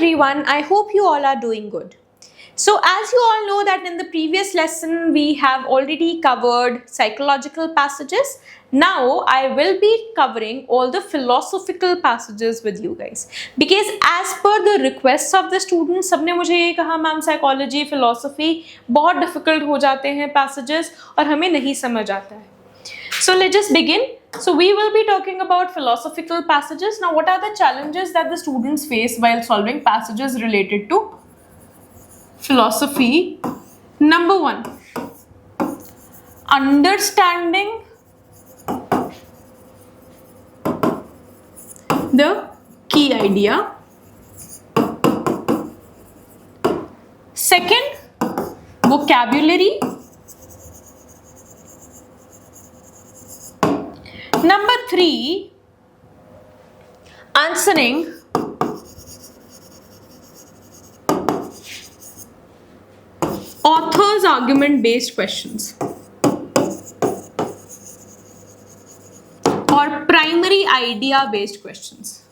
everyone, I hope you all are doing good. So as you all know that in the previous lesson we have already covered psychological passages. Now I will be covering all the philosophical passages with you guys. Because as per the requests of the students, सबने मुझे ये कहा ma'am psychology, philosophy बहुत difficult हो जाते हैं passages और हमें नहीं समझ आता है. So let's just begin. So we will be talking about philosophical passages. Now what are the challenges that the students face while solving passages related to philosophy? Number one, understanding the key idea. Second, vocabulary. Number three, answering author's argument based questions or primary idea based questions,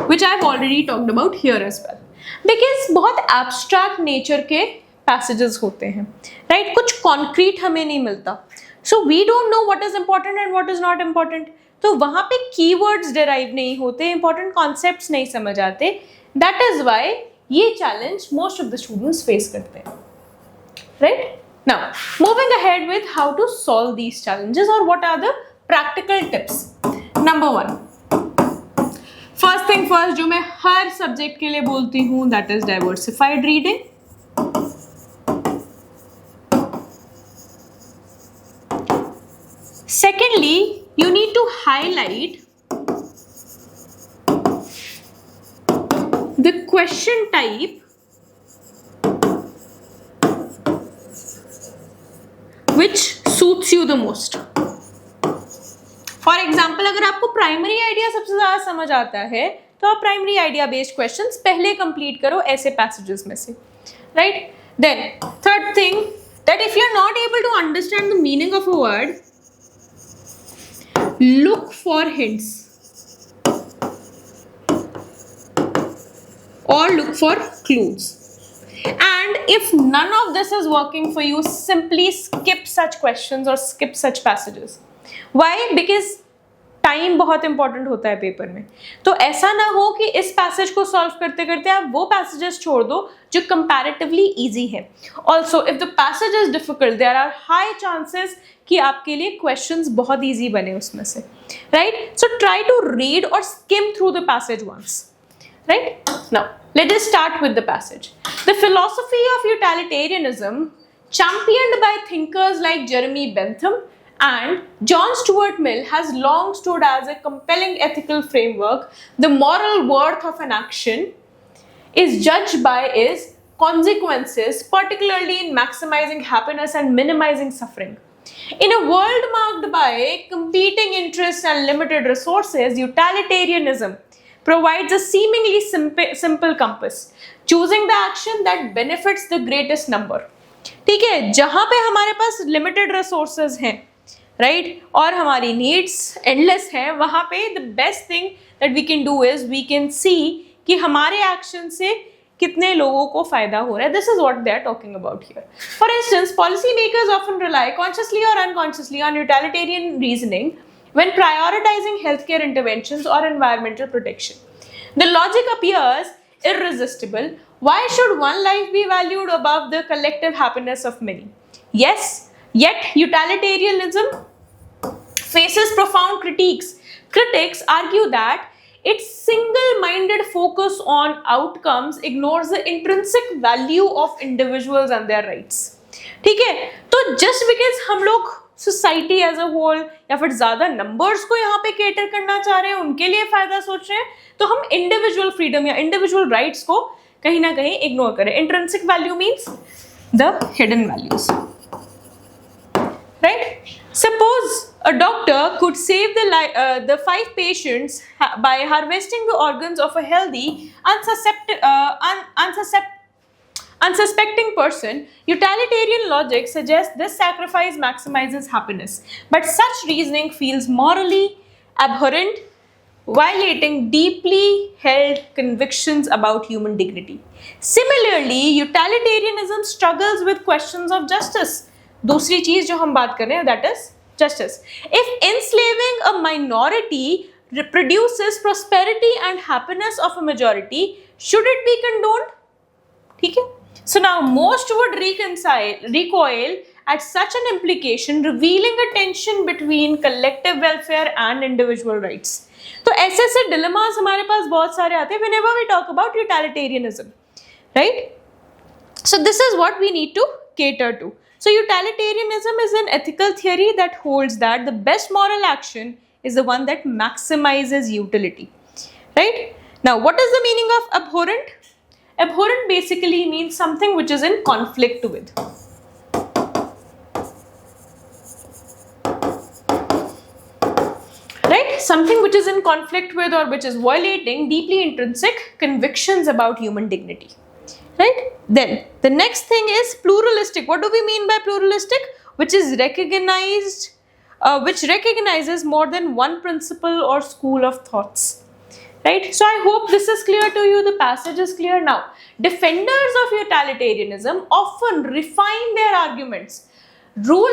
which I've already talked about here as well. Because बहुत abstract nature के passages होते हैं, right? कुछ concrete हमें नहीं मिलता. So we don't know what is important and what is not important. तो वहाँ पे keywords derive नहीं होते, important concepts नहीं समझ आते. That is why ये challenge most of the students face करते हैं, right? Now, moving ahead with how to solve these challenges or what are the practical tips. Number one, first thing first, जो मैं हर subject के लिए बोलती हूँ, that is diversified reading. Secondly, you need to highlight the question type which suits you the most. For example, अगर आपको primary idea सबसे ज़्यादा समझ आता है तो आप primary idea based questions पहले complete करो ऐसे passages में से, right? Then third thing, that if you're not able to understand the meaning of a word, look for hints or look for clues. And if none of this is working for you, simply skip such questions or skip such passages. Why? Because time बहुत important होता है paper में. तो ऐसा ना हो कि इस पैसेज को सॉल्व करते करते आप वो पैसेजेस छोड़ दो जो कंपैरेटिवली इजी है. Also if the passage is difficult, there are high chances कि आपके लिए क्वेश्चंस बहुत इजी बने उसमें से, right? So try to read और skim through the passage once, right? Now, let us start with the passage. The philosophy of utilitarianism, championed by thinkers like Jeremy Bentham and John Stuart Mill, has long stood as a compelling ethical framework. The moral worth of an action is judged by its consequences, particularly in maximizing happiness and minimizing suffering. In a world marked by competing interests and limited resources, utilitarianism provides a seemingly simple compass, choosing the action that benefits the greatest number. ठीक है, जहाँ पे हमारे पास limited resources हैं, right, और हमारी needs endless हैं, वहाँ पे the best thing that we can do is we can see कि हमारे action से कितने लोगों को फायदा हो रहा है. This is what they are talking about here. For instance, policymakers often rely consciously or unconsciously on utilitarian reasoning when prioritizing healthcare interventions or environmental protection. The logic appears irresistible. Why should one life be valued above the collective happiness of many? Yes, yet utilitarianism faces profound critiques. Critics argue that its single-minded focus on outcomes ignores the intrinsic value of individuals and their rights. ठीक है, तो just because हम लोग society as a whole या फिर ज्यादा numbers को यहाँ पे केटर करना चाह रहे हैं, उनके लिए फायदा सोच रहे हैं, तो हम इंडिविजुअल फ्रीडम या इंडिविजुअल राइट्स को कहीं ना कहीं इग्नोर करें. Intrinsic value means the hidden values, right? Suppose a doctor could save the 5 patients by harvesting the organs of a healthy, unsuspecting person. Utilitarian logic suggests this sacrifice maximizes happiness, but such reasoning feels morally abhorrent. violating deeply held convictions about human dignity. Similarly, utilitarianism struggles with questions of justice. दूसरी चीज जो हम बात कर रहे हैं, that is justice. If enslaving a minority reproduces prosperity and happiness of a majority, should it be condoned? ठीक है. So now most would recoil at such an implication, revealing a tension between collective welfare and individual rights. तो ऐसे ऐसे dilemmas हमारे पास बहुत सारे आते हैं whenever we talk about utilitarianism, right? So this is what we need to cater to. So utilitarianism is an ethical theory that holds that the best moral action is the one that maximizes utility, right? Now, what is the meaning of abhorrent? Abhorrent basically means something which is in conflict with. Right? Something which is in conflict with or which is violating deeply intrinsic convictions about human dignity. Right? Then, the next thing is pluralistic. What do we mean by pluralistic? Which is recognized, which recognizes more than one principle or school of thoughts. Right? So I hope this is clear to you. The passage is clear now. Defenders of utilitarianism often refine their arguments. Rule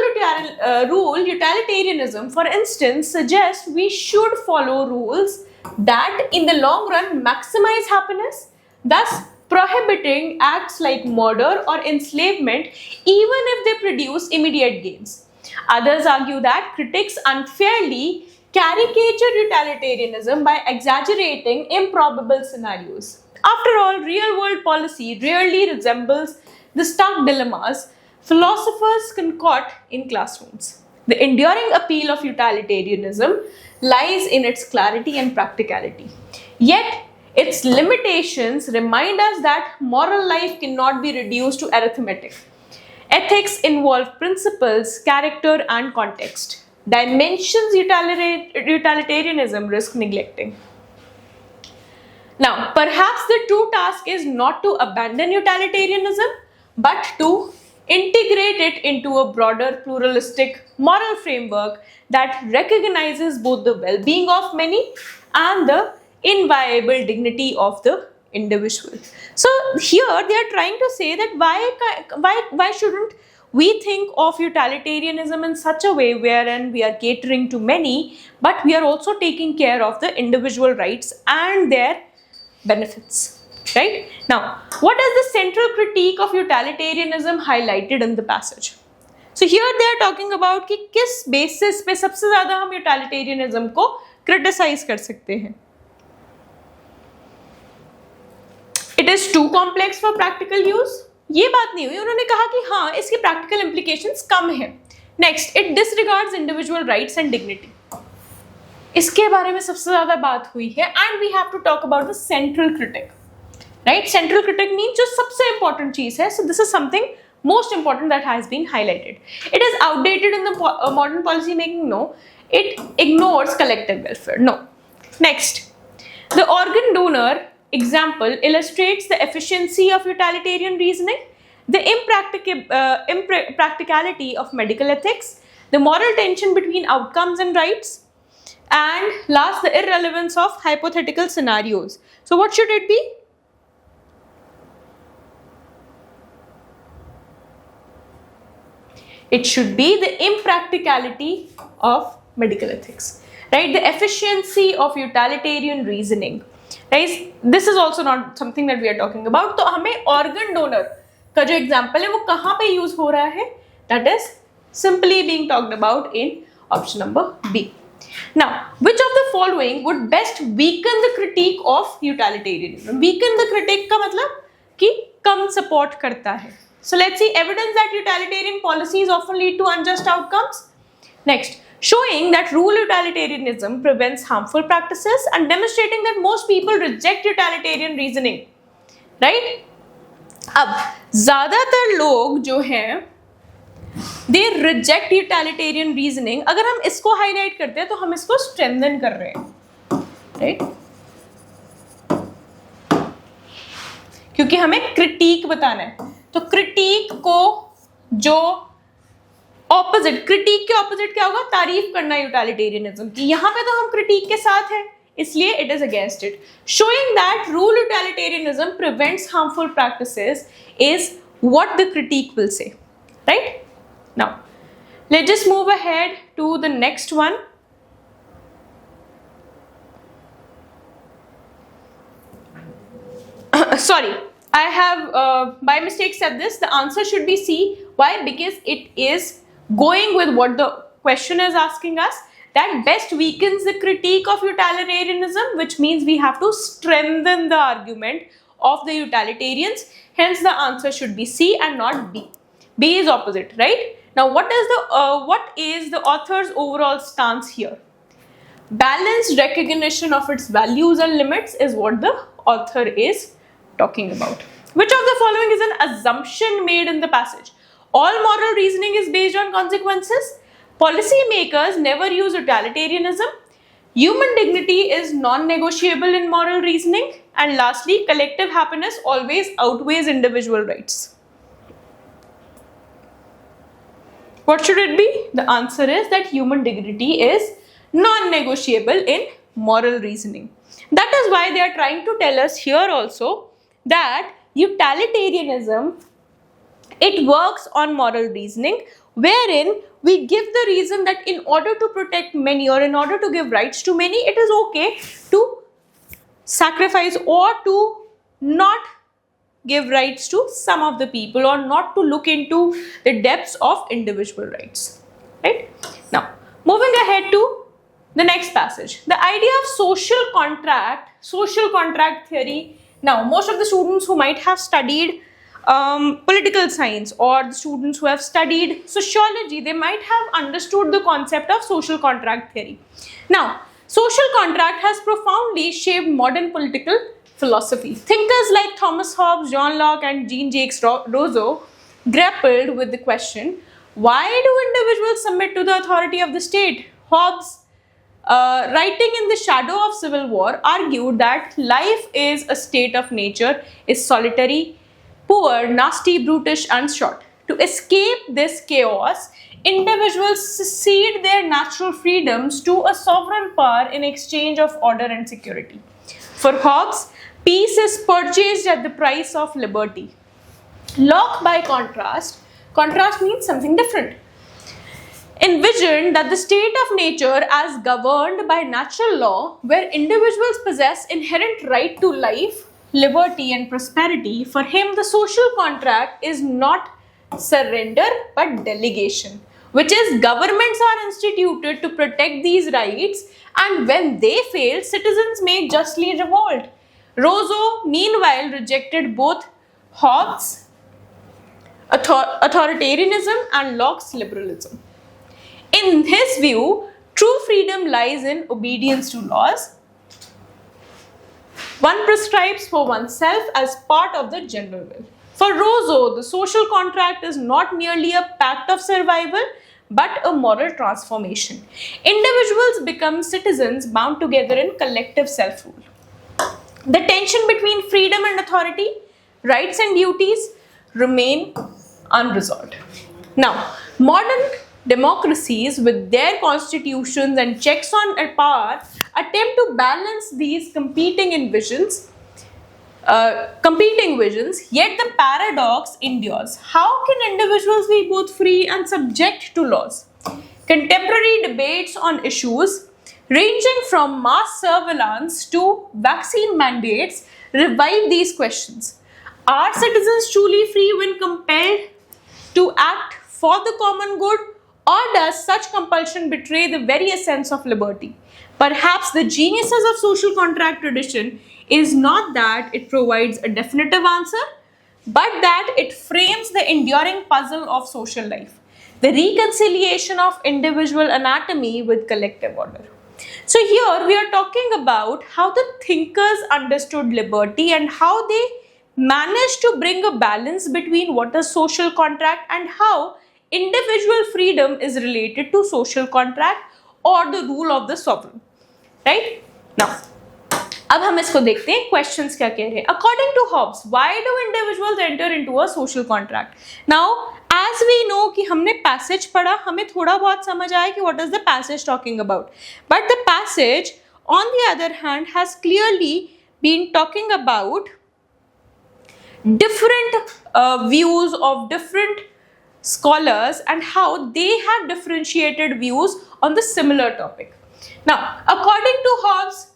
utilitarianism, for instance, suggests we should follow rules that in the long run maximize happiness, thus prohibiting acts like murder or enslavement even if they produce immediate gains. Others argue that critics unfairly caricature utilitarianism by exaggerating improbable scenarios. After all, real-world policy rarely resembles the stark dilemmas philosophers concoct in classrooms. The enduring appeal of utilitarianism lies in its clarity and practicality. Yet, its limitations remind us that moral life cannot be reduced to arithmetic. Ethics involve principles, character, and context. Dimensions utilitarianism risk neglecting. Now, perhaps the true task is not to abandon utilitarianism, but to integrate it into a broader pluralistic moral framework that recognizes both the well-being of many and the inviolable dignity of the individual. So here they are trying to say that why shouldn't we think of utilitarianism in such a way wherein we are catering to many, but we are also taking care of the individual rights and their benefits. Right? Now, what is the central critique of utilitarianism highlighted in the passage? So here they are talking about कि किस basis पे सबसे ज़्यादा हम utilitarianism को criticize कर सकते हैं. It is too complex for practical use. ये बात नहीं हुई, उन्होंने कहा कि हाँ इसकी practical implications कम है. Next, it disregards individual rights and dignity. इसके बारे में सबसे ज़्यादा बात हुई है. And we have to talk about the central critic. Right? Central critic means जो सबसे important चीज़ है. So this is something most important that has been highlighted. It is outdated in the modern policy making. No. It ignores collective welfare. No. Next, the organ donor example illustrates the efficiency of utilitarian reasoning, the impracticality of medical ethics, the moral tension between outcomes and rights, and last, the irrelevance of hypothetical scenarios. So what should it be? It should be the impracticality of medical ethics, right? The efficiency of utilitarian reasoning. Right? This is also not something that we are talking about. तो हमें organ donor का जो example है वो कहाँ पे use हो रहा है? That is simply being talked about in option number B. Now, which of the following would best weaken the critique of utilitarianism? Weaken the critique का मतलब कि कम support करता है. So let's see evidence that utilitarian policies often lead to unjust outcomes. Next, showing that rule utilitarianism prevents harmful practices and demonstrating that most people reject utilitarian reasoning. Right? अब ज़्यादातर लोग जो हैं they reject utilitarian reasoning. अगर हम इसको highlight करते हैं तो हम इसको strengthen कर रहे हैं. Right? क्योंकि हमें critique बताना है. तो critique को जो ऑपोजिट, क्रिटिक के ऑपोजिट क्या होगा? तारीफ करना यूटिलिटेरियनिज्म की. यहाँ पे तो हम क्रिटिक के साथ हैं, इसलिए it is against it. Showing that rule utilitarianism prevents harmful practices is what the critique will say, right? Now, let's just move ahead to the next one. Sorry, I have by mistake said this. The answer should be C. Why? Because it is going with what the question is asking us. That best weakens the critique of utilitarianism, which means we have to strengthen the argument of the utilitarians. Hence, the answer should be C and not B. B is opposite, right? Now, what is the author's overall stance here? Balanced recognition of its values and limits is what the author is talking about. Which of the following is an assumption made in the passage? All moral reasoning is based on consequences. Policymakers never use utilitarianism. Human dignity is non-negotiable in moral reasoning. And lastly, collective happiness always outweighs individual rights. What should it be? The answer is that human dignity is non-negotiable in moral reasoning. That is why they are trying to tell us here also that utilitarianism, it works on moral reasoning, wherein we give the reason that in order to protect many or in order to give rights to many, it is okay to sacrifice or to not give rights to some of the people or not to look into the depths of individual rights. Right? Now, moving ahead to the next passage. The idea of social contract theory. Now, most of the students who might have studied political science or the students who have studied sociology, they might have understood the concept of social contract theory. Now, social contract has profoundly shaped modern political philosophy. Thinkers like Thomas Hobbes, John Locke, and Jean-Jacques Rousseau grappled with the question, why do individuals submit to the authority of the state? Hobbes, writing in the shadow of civil war, argued that life is a state of nature, is solitary, poor, nasty, brutish, and short. To escape this chaos, individuals cede their natural freedoms to a sovereign power in exchange of order and security. For Hobbes, peace is purchased at the price of liberty. Locke, by contrast means something different, envisioned that the state of nature as governed by natural law, where individuals possess inherent right to life, liberty, and prosperity. For him, the social contract is not surrender but delegation, which is governments are instituted to protect these rights, and when they fail, citizens may justly revolt. Rousseau, meanwhile, rejected both Hobbes' authoritarianism and Locke's liberalism. In his view, true freedom lies in obedience to laws. One prescribes for oneself as part of the general will. For Rousseau, the social contract is not merely a pact of survival, but a moral transformation. Individuals become citizens bound together in collective self-rule. The tension between freedom and authority, rights and duties remain unresolved. Now, modern democracies with their constitutions and checks on power attempt to balance these competing visions, yet the paradox endures. How can individuals be both free and subject to laws? Contemporary debates on issues ranging from mass surveillance to vaccine mandates revive these questions. Are citizens truly free when compelled to act for the common good, or does such compulsion betray the very essence of liberty? Perhaps the geniuses of social contract tradition is not that it provides a definitive answer, but that it frames the enduring puzzle of social life, the reconciliation of individual anatomy with collective order. So here we are talking about how the thinkers understood liberty and how they managed to bring a balance between what is social contract and how individual freedom is related to social contract or the rule of the sovereign. Right? Now, अब हम इसको देखते हैं questions क्या कह रहे हैं. According to Hobbes, why do individuals enter into a social contract? Now, as we know कि हमने passage पढ़ा, हमें थोड़ा बहुत समझ आया कि what is the passage talking about. But the passage on the other hand, has clearly been talking about different views of different scholars and how they have differentiated views on the similar topic. Now, according to Hobbes,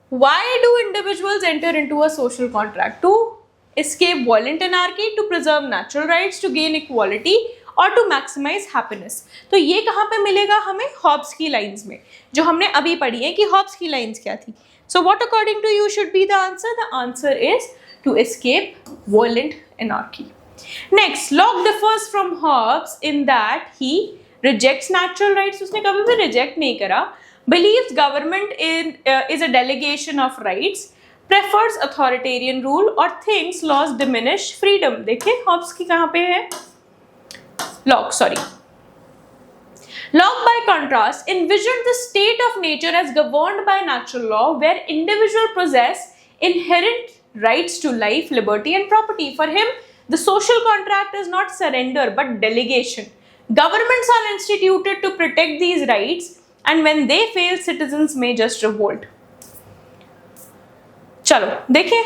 why do individuals enter into a social contract? To escape violent anarchy, to preserve natural rights, to gain equality और to maximise happiness. तो ये कहाँ पे मिलेगा हमें? Hobbs की lines में, जो हमने अभी पढ़ी है कि हॉब्स की लाइंस क्या थी. So what according to you should be the answer? The answer is to escape violent anarchy. Next, Locke differs from Hobbes in that he rejects natural rights. उसने कभी भी रिजेक्ट नहीं करा. Believes government is a delegation of rights, prefers authoritarian rule और thinks laws diminish freedom. देखिए Hobbes की कहाँ पे है? Locke, Locke, by contrast, envisioned the state of nature as governed by natural law, where individuals possess inherent rights to life, liberty, and property. For him, the social contract is not surrender but delegation. Governments are instituted to protect these rights, and when they fail, citizens may just revolt. Chalo, dekhe.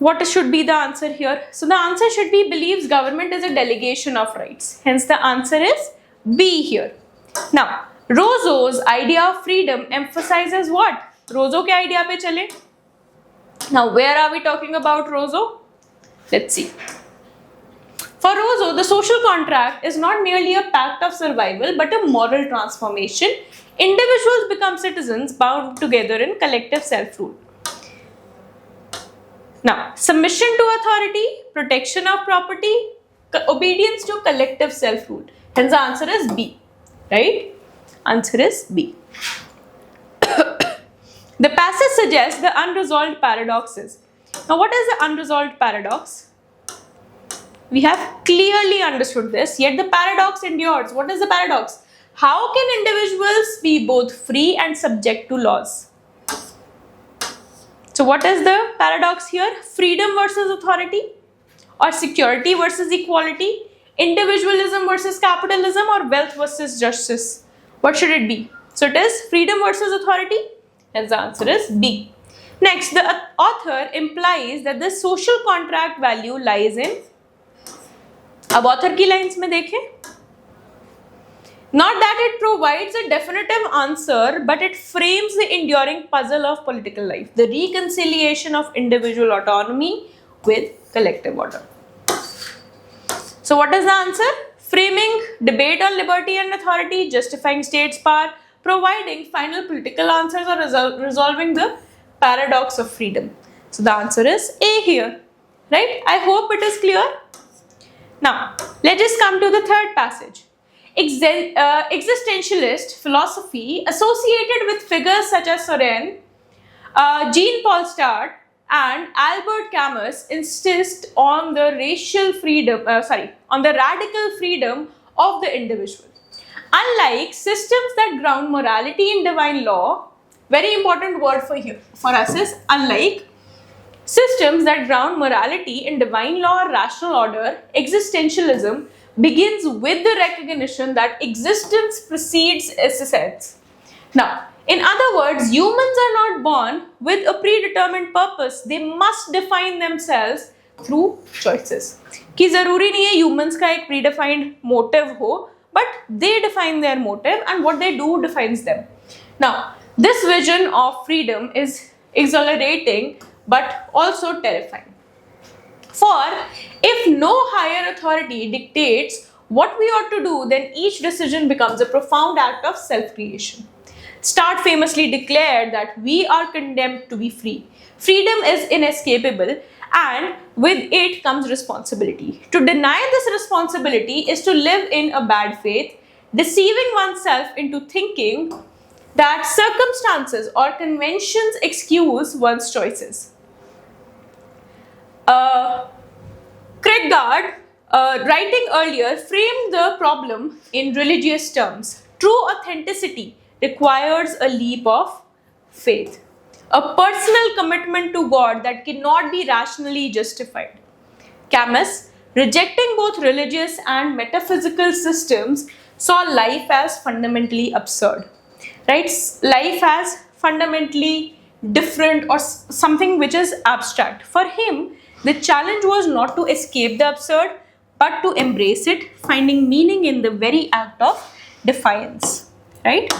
What should be the answer here? So the answer should be believes government is a delegation of rights. Hence the answer is B here. Now, Rousseau's idea of freedom emphasizes what? Rousseau के idea पे चले. Now, where are we talking about Rousseau? Let's see. For Rousseau, the social contract is not merely a pact of survival but a moral transformation. Individuals become citizens bound together in collective self-rule. Now, submission to authority, protection of property, obedience to collective self-rule. Hence the answer is B, right? Answer is B. The passage suggests the unresolved paradoxes. Now, what is the unresolved paradox? We have clearly understood this, yet the paradox endures. What is the paradox? How can individuals be both free and subject to laws? So what is the paradox here? Freedom versus authority, or security versus equality, individualism versus capitalism, or wealth versus justice? What should it be? So it is freedom versus authority. Hence the answer is B. Next, the author implies that the social contract value lies in, अब author की lines में देखें, not that it provides a definitive answer, but it frames the enduring puzzle of political life, the reconciliation of individual autonomy with collective order. So what is the answer? Framing debate on liberty and authority, justifying state's power, providing final political answers, or resolving the paradox of freedom. So the answer is A here, right? I hope it is clear. Now, let us come to the third passage. Existentialist philosophy associated with figures such as Soren, Jean-Paul Sartre, and Albert Camus insist on the on the radical freedom of the individual. Unlike systems that ground morality in divine law, very important word for us is unlike systems that ground morality in divine law or rational order, existentialism begins with the recognition that existence precedes existence. Now, in other words, humans are not born with a predetermined purpose. They must define themselves through choices. कि ज़रूरी नहीं है humans का एक predefined motive हो, but they define their motive and what they do defines them. Now, this vision of freedom is exhilarating but also terrifying. For if no higher authority dictates what we ought to do, then each decision becomes a profound act of self-creation. Sartre famously declared that we are condemned to be free. Freedom is inescapable, and with it comes responsibility. To deny this responsibility is to live in a bad faith, deceiving oneself into thinking that circumstances or conventions excuse one's choices. Kierkegaard, writing earlier, framed the problem in religious terms. True authenticity requires a leap of faith, a personal commitment to God that cannot be rationally justified. Camus, rejecting both religious and metaphysical systems, saw life as fundamentally absurd. Right? Life as fundamentally different or something which is abstract. For him, the challenge was not to escape the absurd, but to embrace it, finding meaning in the very act of defiance. Right?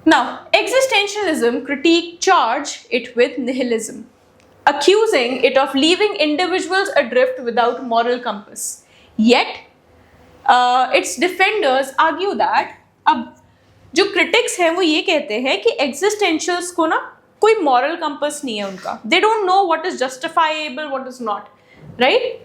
Now, existentialism charged it with nihilism, accusing it of leaving individuals adrift without moral compass. Yet, its defenders argue that अब जो critics हैं वो ये कहते हैं कि existentials को ना कोई moral compass नहीं है उनका. They don't know what is justifiable, what is not, right?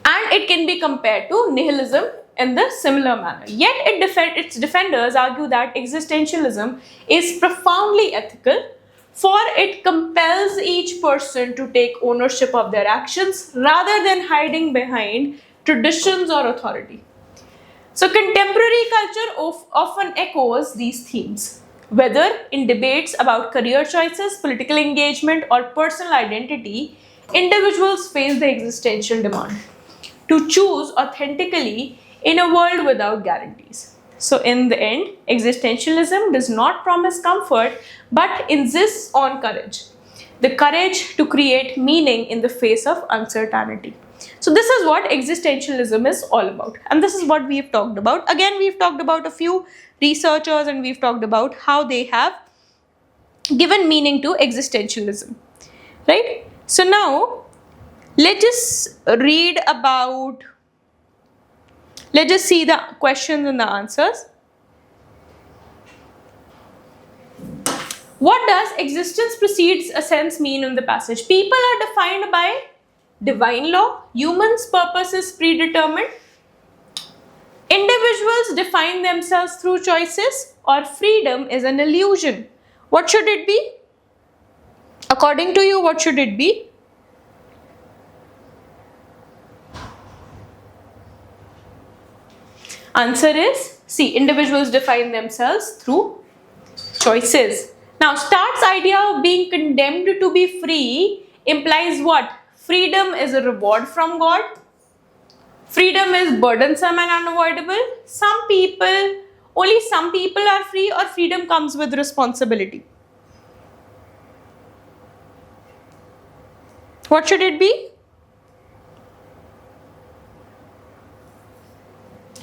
And it can be compared to nihilism in the similar manner. Yet its defenders argue that existentialism is profoundly ethical, for it compels each person to take ownership of their actions rather than hiding behind traditions or authority. So contemporary culture often echoes these themes, whether in debates about career choices, political engagement, or personal identity. Individuals face the existential demand to choose authentically in a world without guarantees. So in the end, existentialism does not promise comfort but insists on courage. The courage to create meaning in the face of uncertainty. So this is what existentialism is all about. And this is what we've talked about. Again, we've talked about a few researchers and we've talked about how they have given meaning to existentialism. Right? So now, let's just see the questions and the answers. What does existence precedes a sense mean in the passage? People are defined by divine law. Humans' purpose is predetermined. Individuals define themselves through choices, or freedom is an illusion. What should it be? According to you, what should it be? Answer is C. Individuals define themselves through choices. Now, Stark's idea of being condemned to be free implies what? Freedom is a reward from God. Freedom is burdensome and unavoidable. Only some people are free, or freedom comes with responsibility. What should it be?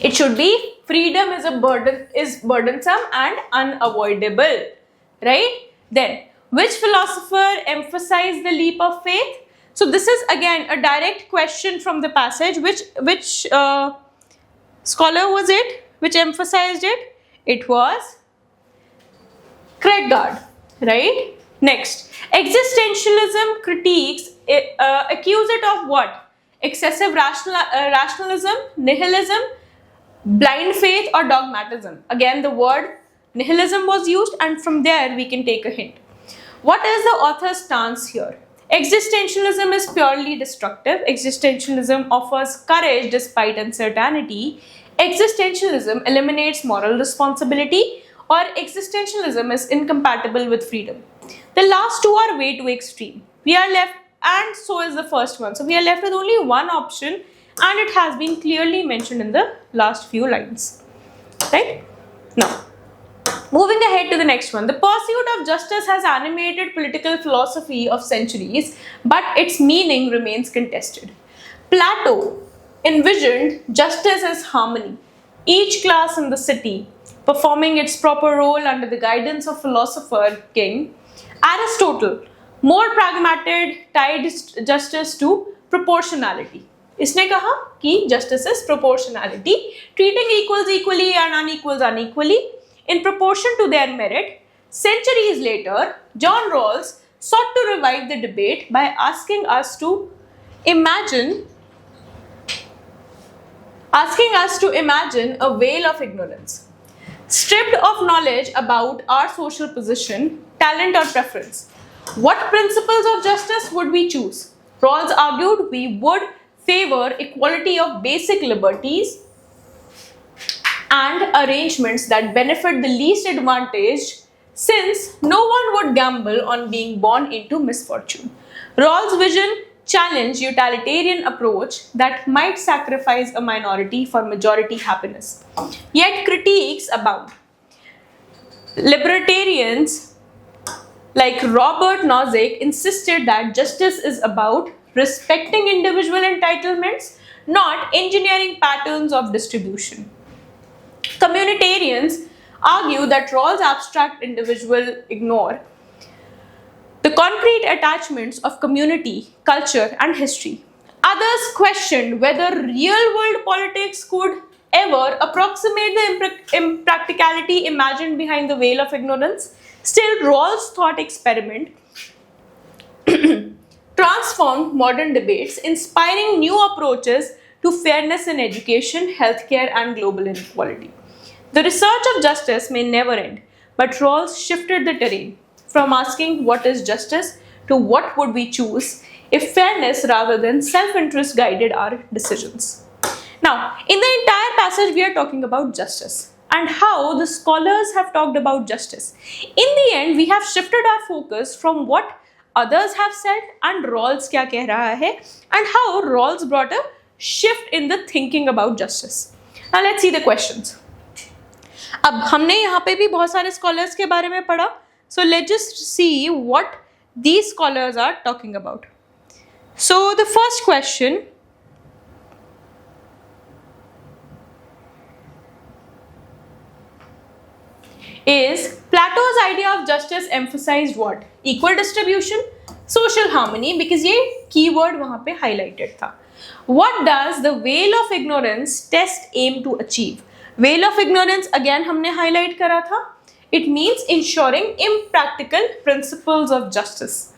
It should be freedom is burdensome and unavoidable, right? Then, which philosopher emphasized the leap of faith? So this is again a direct question from the passage. Which scholar was it which emphasized it? It was Kierkegaard, right? Next, existentialism critiques accuse it of what? Excessive rationalism, nihilism, blind faith, or dogmatism. Again, the word nihilism was used, and from there we can take a hint. What is the author's stance here? Existentialism is purely destructive. Existentialism offers courage despite uncertainty. Existentialism eliminates moral responsibility, or existentialism is incompatible with freedom. The last two are way too extreme. We are left, and so is the first one. So we are left with only one option, and it has been clearly mentioned in the last few lines. Right? Now, moving ahead to the next one. The pursuit of justice has animated political philosophy of centuries, but its meaning remains contested. Plato envisioned justice as harmony, each class in the city performing its proper role under the guidance of philosopher king. Aristotle more pragmatic tied justice to proportionality. इसने कहा कि justice is proportionality, treating equals equally and unequals unequally in proportion to their merit. Centuries later, John Rawls sought to revive the debate by asking us to imagine a veil of ignorance, stripped of knowledge about our social position, talent, or preference. What principles of justice would we choose? Rawls argued we would favor equality of basic liberties and arrangements that benefit the least advantaged, since no one would gamble on being born into misfortune. Rawls' vision challenged utilitarian approach that might sacrifice a minority for majority happiness. Yet critiques abound. Libertarians like Robert Nozick, insisted that justice is about respecting individual entitlements, not engineering patterns of distribution. Communitarians argue that Rawls' abstract individual ignore the concrete attachments of community, culture, and history. Others questioned whether real world politics could ever approximate the impracticality imagined behind the veil of ignorance. Still, Rawls' thought experiment transformed modern debates, inspiring new approaches to fairness in education, healthcare, and global inequality. The research of justice may never end, but Rawls shifted the terrain from asking what is justice to what would we choose if fairness rather than self-interest guided our decisions. Now, in the entire passage, we are talking about justice and how the scholars have talked about justice. In the end, we have shifted our focus from what others have said and Rawls kya keh raha hai, and how Rawls brought a shift in the thinking about justice. Now, let's see the questions. अब हमने यहाँ पे भी बहुत सारे scholars के बारे में पढ़ा. So let's just see what these scholars are talking about. So the first question is, Plato's idea of justice emphasized what? Equal distribution, social harmony, because ये keyword वहाँ पे highlighted था. What does the veil of ignorance test aim to achieve? Veil of ignorance again हमने highlight करा था. It means ensuring impractical principles of justice.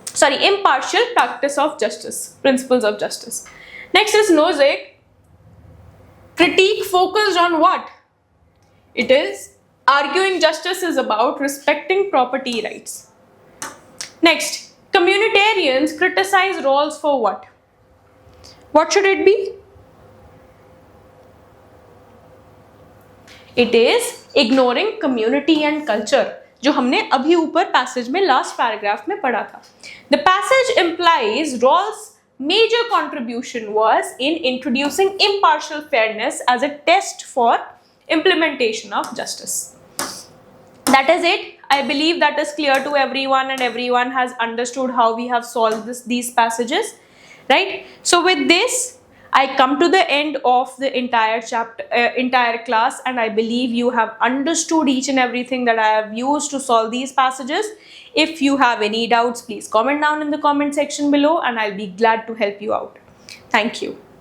Sorry, impartial practice of justice, principles of justice. Next is Nozick. Critique focused on what? It is arguing justice is about respecting property rights. Next, communitarians criticize Rawls for what? What should it be? It is ignoring community and culture, जो हमने अभी ऊपर passage में last paragraph में पढ़ा था. The passage implies Rawls' major contribution was in introducing impartial fairness as a test for implementation of justice. That is it. I believe that is clear to everyone and everyone has understood how we have solved these passages, right? So with this, I come to the end of the entire chapter, entire class, and I believe you have understood each and everything that I have used to solve these passages. If you have any doubts, please comment down in the comment section below and I'll be glad to help you out. Thank you.